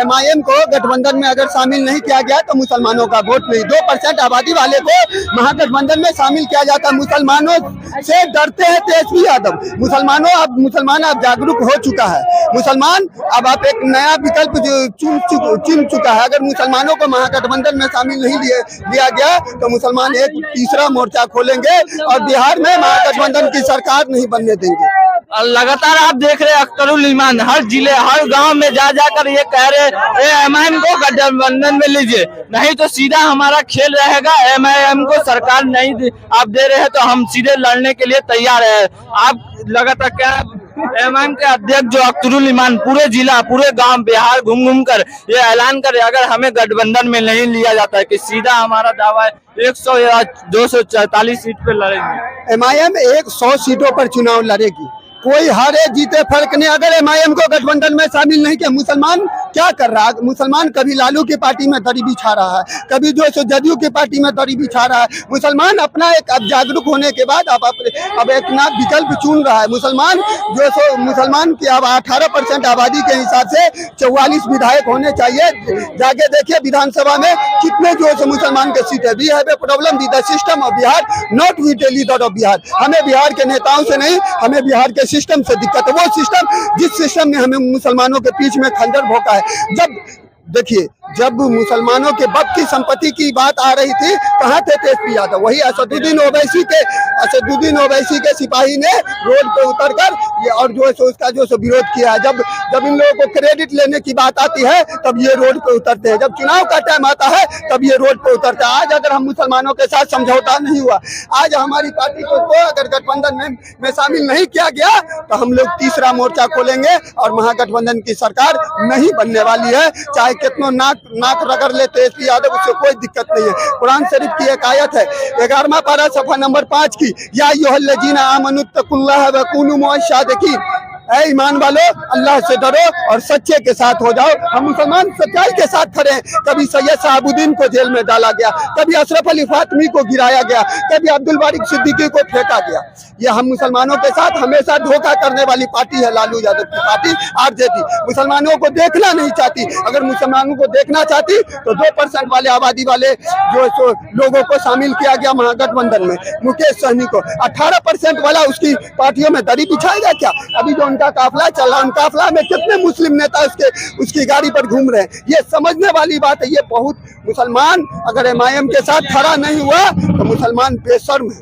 MIM को गठबंधन में अगर शामिल नहीं किया गया तो मुसलमानों का वोट नहीं। 2% आबादी वाले को महागठबंधन में शामिल किया जाता। मुसलमानों से डरते हैं तेजस्वी यादव। मुसलमान अब जागरूक हो चुका है। मुसलमान अब आप एक नया विकल्प चुन चुका है। अगर मुसलमानों को महागठबंधन में शामिल नहीं लिया गया तो मुसलमान एक तीसरा मोर्चा खोलेंगे और बिहार में महागठबंधन की सरकार नहीं बनने देंगे। लगातार आप देख रहे हैं अख्तरुल ईमान हर जिले हर गांव में जा जाकर ये कह रहे MIM को गठबंधन में लीजिए, नहीं तो सीधा हमारा खेल रहेगा। MIM को सरकार नहीं आप दे रहे हैं तो हम सीधे लड़ने के लिए तैयार है। आप लगातार क्या MIM के अध्यक्ष जो अख्तरुल ईमान पूरे जिला पूरे गांव बिहार घूम कर ये ऐलान करे अगर हमें गठबंधन में नहीं लिया जाता है कि सीधा हमारा दावा है 100 या 244 सीट पे लड़ेंगे। MIM 100 सीटों पर चुनाव लड़ेगी। कोई हारे जीते फर्क नहीं। अगर MIM को गठबंधन में शामिल नहीं किया, मुसलमान क्या कर रहा है? मुसलमान कभी लालू की पार्टी में दरी बिछा रहा है, कभी जो है जदयू की पार्टी में दरी बिछा रहा है। मुसलमान अपना एक अब जागरूक होने के बाद अब एक ना विकल्प चुन रहा है। मुसलमान की अब 18% आबादी के हिसाब से 44 विधायक होने चाहिए। जाके देखिए विधानसभा में कितने जो है मुसलमान के सीट है। We have a problem with the system of Bihar, not with the leader of Bihar. हमें बिहार के नेताओं से नहीं, हमें बिहार के सिस्टम से दिक्कत है। वो सिस्टम जिस सिस्टम ने हमें मुसलमानों के बीच में खंजर भोंका है। जब देखिए जब मुसलमानों के बाप की संपत्ति की बात आ रही थी, कहाँ थे तेजस्वी यादव? वही असदुद्दीन ओवैसी के सिपाही ने रोड पे उतरकर ये और जो है उसका जो विरोध किया है। जब इन लोगों को क्रेडिट लेने की बात आती है तब ये रोड पे उतरते हैं। जब चुनाव का टाइम आता है तब ये रोड पे उतरते हैं। आज अगर हम मुसलमानों के साथ समझौता नहीं हुआ, आज हमारी पार्टी को अगर गठबंधन में शामिल नहीं किया गया तो हम लोग तीसरा मोर्चा खोलेंगे और महागठबंधन की सरकार नहीं बनने वाली है। चाहे कितना नाक रगड़ ले तेजस्वी यादव, उससे कोई दिक्कत नहीं है। कुरान शरीफ की एक आयत है 11वां पारा सफ़ा नंबर 5 की, या अय्युहल्लज़ीना आमनुत्तकुल्लाह व कूनू मुअश्शादिकीन। ऐ ईमान वालो, अल्लाह से डरो और सच्चे के साथ हो जाओ। हम मुसलमान सच्चाई के साथ खड़े हैं। कभी सैयद शहाबुद्दीन को जेल में डाला गया, कभी अशरफ अली फातमी को गिराया गया, कभी अब्दुल बारिक सिद्दीकी को फेंका गया। ये हम मुसलमानों के साथ हमेशा धोखा करने वाली पार्टी है लालू यादव की पार्टी RJD। मुसलमानों को देखना नहीं चाहती। अगर मुसलमानों को देखना चाहती तो 2% वाले आबादी वाले जो लोगों को शामिल किया गया महागठबंधन में। मुकेश सहनी को 18% वाला उसकी पार्टियों में दरी बिछाएगा क्या? अभी जो उनका काफिला चल रहा है, काफिला में कितने मुस्लिम नेता उसकी गाड़ी पर घूम रहे हैं। ये समझने वाली बात है। ये बहुत मुसलमान अगर MIM के साथ खड़ा नहीं हुआ तो मुसलमान बेशर्म है।